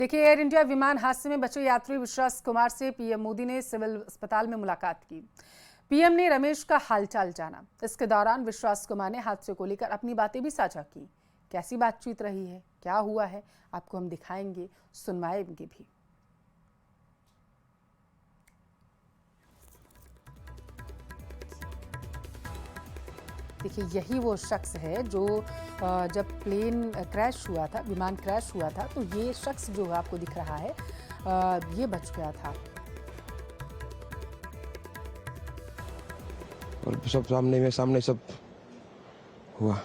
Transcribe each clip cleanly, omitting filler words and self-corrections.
देखिए, air India विमान हादसे में बचे यात्री विश्वास कुमार से पीएम मोदी ने सिविल अस्पताल में मुलाकात की। पीएम ने रमेश का हालचाल जाना। इसके दौरान विश्वास कुमार ने हादसे को लेकर अपनी बातें भी साझा की। कैसी बातचीत रही है, क्या हुआ है, आपको हम दिखाएंगे, सुनवाएंगे भी। देखिए, यही वो शख्स है जो जब प्लेन क्रैश हुआ था, विमान क्रैश हुआ था, तो ये शख्स जो आपको दिख रहा है ये बच गया था। और सब सामने सब हुआ।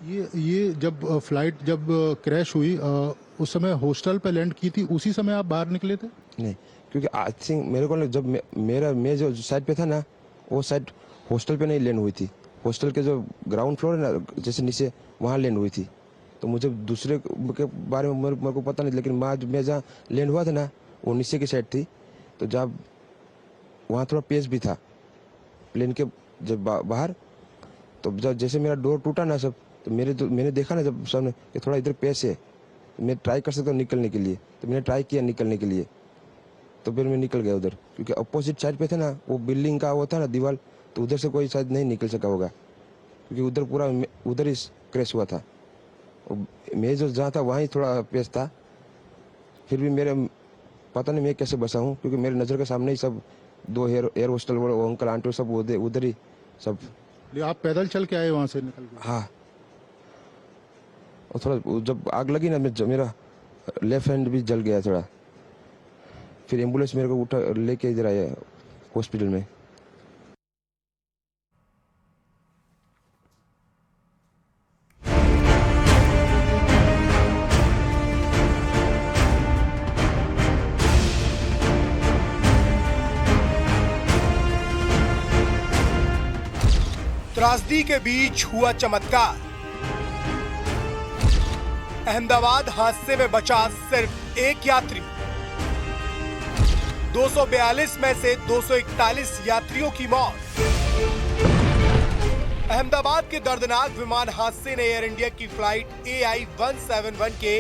ये जब फ्लाइट जब क्रैश हुई उस समय हॉस्टल पे लैंड की थी, उसी समय आप बाहर निकले थे? नहीं, क्योंकि आई थिंक मेरे को जब मैं जो साइड पे था ना, वो साइड हॉस्टल पे नहीं लैंड हुई थी। हॉस्टल के जो ग्राउंड फ्लोर है ना, जैसे नीचे, वहाँ लैंड हुई थी। तो मुझे दूसरे के बारे में मेरे को पता नहीं, लेकिन मैं जहाँ लैंड हुआ था ना, वो नीचे की साइड थी। तो जब वहाँ थोड़ा पेस भी था प्लेन के जब बाहर, तो जब जैसे मेरा डोर टूटा ना सब, तो मैंने देखा ना जब सामने कि थोड़ा इधर पेस है, मैं ट्राई कर सकता हूँ निकलने के लिए। तो मैंने ट्राई किया निकलने के लिए, तो फिर मैं निकल गया उधर, क्योंकि अपोजिट साइड पे थे ना, वो बिल्डिंग का वो था ना दीवार, तो उधर से कोई शायद नहीं निकल सका होगा, क्योंकि उधर पूरा उधर ही क्रैश हुआ था। मैं जो जहाँ था वहाँ ही थोड़ा पेस था। फिर भी मेरे पता नहीं मैं कैसे बचा हूँ, क्योंकि मेरे नज़र के सामने ही सब दो एयर होस्टल वो अंकल आंटी सब उधर ही सब। आप पैदल चल के आए वहाँ से निकल के? हाँ, और थोड़ा जब आग लगी ना, मेरा लेफ्ट हैंड भी जल गया थोड़ा। फिर एम्बुलेंस मेरे को उठा लेके इधर आया हॉस्पिटल में। त्रासदी के बीच हुआ चमत्कार। अहमदाबाद हादसे में बचा सिर्फ एक यात्री। 242 में से 241 यात्रियों की मौत। अहमदाबाद के दर्दनाक विमान हादसे ने एयर इंडिया की फ्लाइट AI 171 के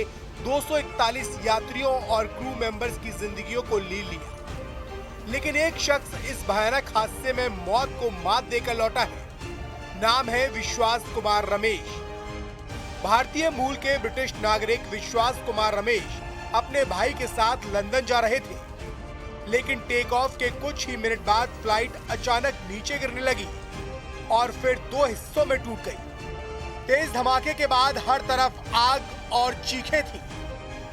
241 यात्रियों और क्रू मेंबर्स की जिंदगियों को ले लिया। लेकिन एक शख्स इस भयानक हादसे में मौत को मात देकर लौटा है। नाम है विश्वास कुमार रमेश। भारतीय मूल के ब्रिटिश नागरिक विश्वास कुमार रमेश अपने भाई के साथ लंदन जा रहे थे, लेकिन टेक ऑफ के कुछ ही मिनट बाद फ्लाइट अचानक नीचे गिरने लगी और फिर दो हिस्सों में टूट गई। तेज धमाके के बाद हर तरफ आग और चीखें थी,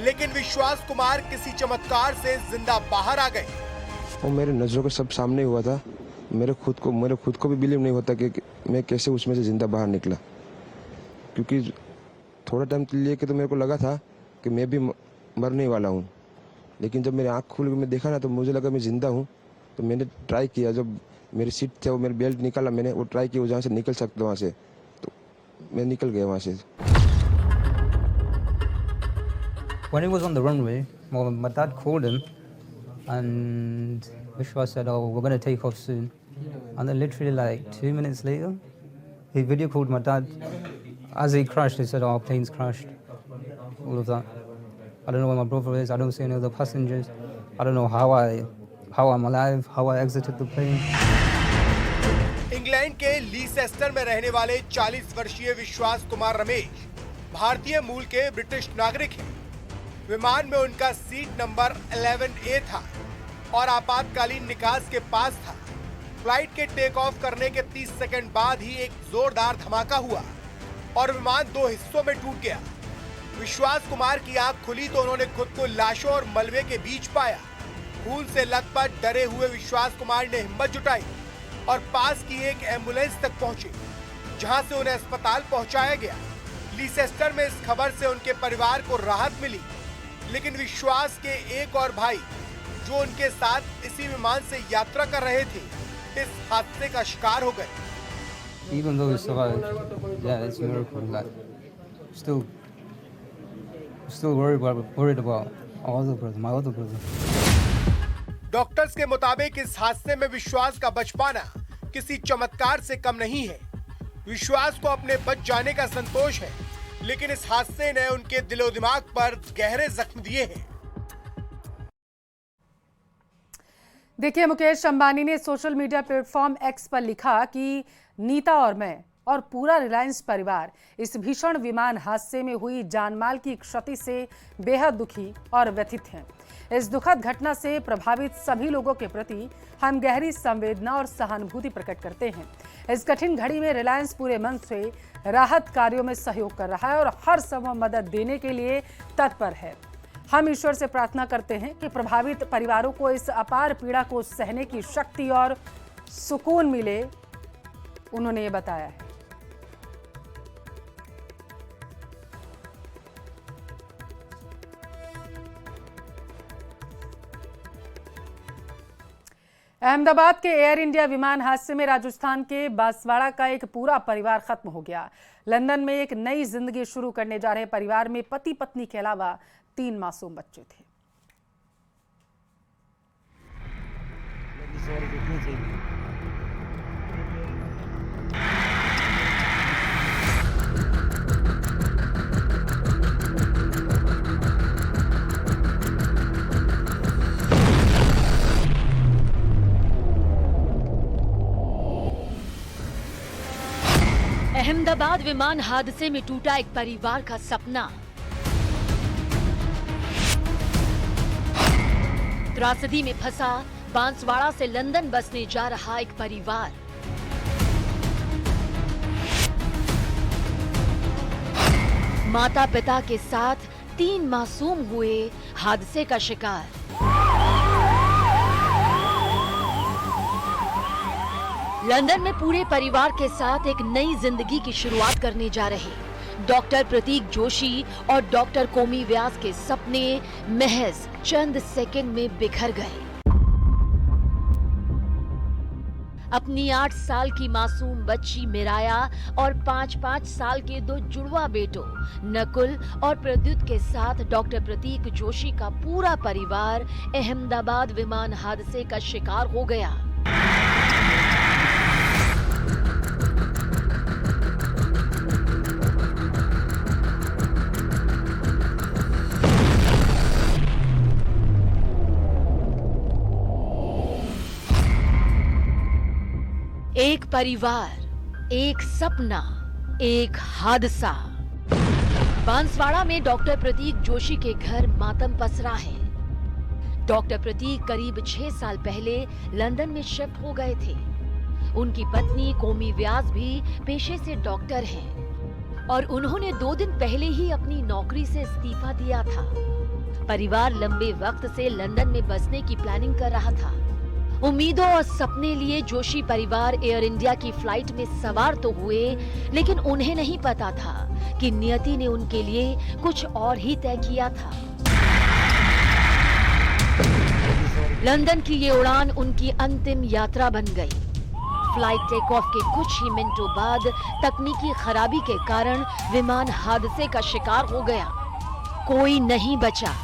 लेकिन विश्वास कुमार किसी चमत्कार से जिंदा बाहर आ गए। वो मेरे नजरों के सब सामने हुआ था। मेरे खुद को भी बिलीव नहीं होता कि मैं कैसे उसमें से जिंदा बाहर निकला, क्योंकि थोड़ा टाइम लिए कि तो मेरे को लगा था कि मैं भी मरने वाला हूँ। लेकिन जब मेरी आँख खुल के मैं देखा ना, तो मुझे लगा मैं जिंदा हूँ। तो मैंने ट्राई किया, जब मेरी सीट थे वो मेरी बेल्ट निकाला, मैंने वो ट्राई किया जहाँ से निकल सकता वहाँ से, तो मैं निकल गया वहाँ से। When he was on the runway, my dad called him and Vishwa said, "Oh, we're going to take off soon." And then literally like 2 minutes later, he video called my dad. As he crashed, he said, "Oh, our plane's crashed." All of that. I don't know where my brother is. I don't see any other passengers. I don't know how I'm alive, how I exited the plane. England के Leicester में रहने वाले 40 वर्षीय विश्वास कुमार रमेश भारतीय मूल के British नागरिक हैं। विमान में उनका सीट नंबर 11A था और आपातकालीन निकास के पास था। फ्लाइट के टेक ऑफ करने के 30 सेकंड बाद ही एक जोरदार धमाका हुआ और विमान दो हिस्सों में टूट गया। विश्वास कुमार की आंख खुली तो उन्होंने खुद को लाशों और मलबे के बीच पाया। खून से लथपथ डरे हुए विश्वास कुमार ने हिम्मत जुटाई और पास की एक एम्बुलेंस तक पहुंचे, जहां से उन्हें अस्पताल पहुंचाया गया। लीसेस्टर में इस खबर से उनके परिवार को राहत मिली, लेकिन विश्वास के एक और भाई जो उनके साथ इसी विमान से यात्रा कर रहे थे, इस हादसे का शिकार हो गए। Even though we survived, yeah, it's a miracle. Like, still worried about my other brother. Doctors के मुताबिक इस हादसे में विश्वास का बच पाना किसी चमत्कार से कम नहीं है। विश्वास को अपने बच जाने का संतोष है, लेकिन इस हादसे ने उनके दिलो दिमाग पर गहरे जख्म दिए हैं। देखिए, मुकेश अंबानी ने सोशल मीडिया प्लेटफॉर्म एक्स पर लिखा कि नीता और मैं और पूरा रिलायंस परिवार इस भीषण विमान हादसे में हुई जानमाल की क्षति से बेहद दुखी और व्यथित हैं। इस दुखद घटना से प्रभावित सभी लोगों के प्रति हम गहरी संवेदना और सहानुभूति प्रकट करते हैं। इस कठिन घड़ी में रिलायंस पूरे मन से राहत कार्यों में सहयोग कर रहा है और हर संभव मदद देने के लिए तत्पर है। हम ईश्वर से प्रार्थना करते हैं कि प्रभावित परिवारों को इस अपार पीड़ा को सहने की शक्ति और सुकून मिले, उन्होंने ये बताया है। अहमदाबाद के एयर इंडिया विमान हादसे में राजस्थान के बांसवाड़ा का एक पूरा परिवार खत्म हो गया। लंदन में एक नई जिंदगी शुरू करने जा रहे परिवार में पति पत्नी के अलावा 3 मासूम बच्चे थे। अहमदाबाद विमान हादसे में टूटा एक परिवार का सपना। त्रासदी में फंसा बांसवाड़ा से लंदन बसने जा रहा एक परिवार। माता पिता के साथ 3 मासूम हुए हादसे का शिकार। लंदन में पूरे परिवार के साथ एक नई जिंदगी की शुरुआत करने जा रहे डॉक्टर प्रतीक जोशी और डॉक्टर कोमी व्यास के सपने महज चंद सेकंड में बिखर गए। अपनी 8 साल की मासूम बच्ची मिराया और 5-5 साल के 2 जुड़वा बेटों नकुल और प्रद्युत के साथ डॉक्टर प्रतीक जोशी का पूरा परिवार अहमदाबाद विमान हादसे का शिकार हो गया। एक परिवार, एक सपना, एक हादसा। बांसवाड़ा में डॉक्टर प्रतीक जोशी के घर मातम पसरा है। डॉक्टर प्रतीक करीब 6 साल पहले लंदन में शिफ्ट हो गए थे। उनकी पत्नी कोमी व्यास भी पेशे से डॉक्टर हैं और उन्होंने 2 दिन पहले ही अपनी नौकरी से इस्तीफा दिया था। परिवार लंबे वक्त से लंदन में बसने की प्लानिंग कर रहा था। उम्मीदों और सपने लिए जोशी परिवार एयर इंडिया की फ्लाइट में सवार तो हुए, लेकिन उन्हें नहीं पता था कि नियति ने उनके लिए कुछ और ही तय किया था। लंदन की ये उड़ान उनकी अंतिम यात्रा बन गई। फ्लाइट टेक ऑफ के कुछ ही मिनटों बाद तकनीकी खराबी के कारण विमान हादसे का शिकार हो गया। कोई नहीं बचा,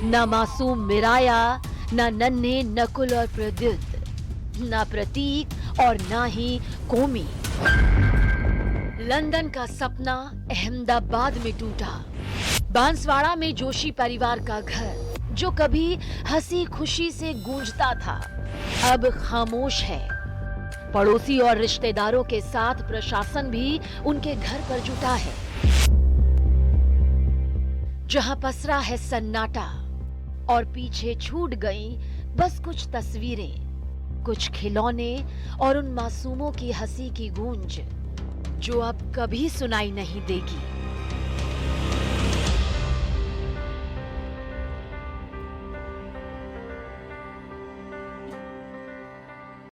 न मासूम मिराया, न नन्हे नकुल और प्रद्युत, न प्रतीक और न ही कोमी। लंदन का सपना अहमदाबाद में टूटा। बांसवाड़ा में जोशी परिवार का घर, जो कभी हंसी खुशी से गूंजता था, अब खामोश है। पड़ोसी और रिश्तेदारों के साथ प्रशासन भी उनके घर पर जुटा है। जहां पसरा है सन्नाटा और पीछे छूट गई बस कुछ तस्वीरें, कुछ खिलौने और उन मासूमों की हंसी की गूंज जो अब कभी सुनाई नहीं देगी।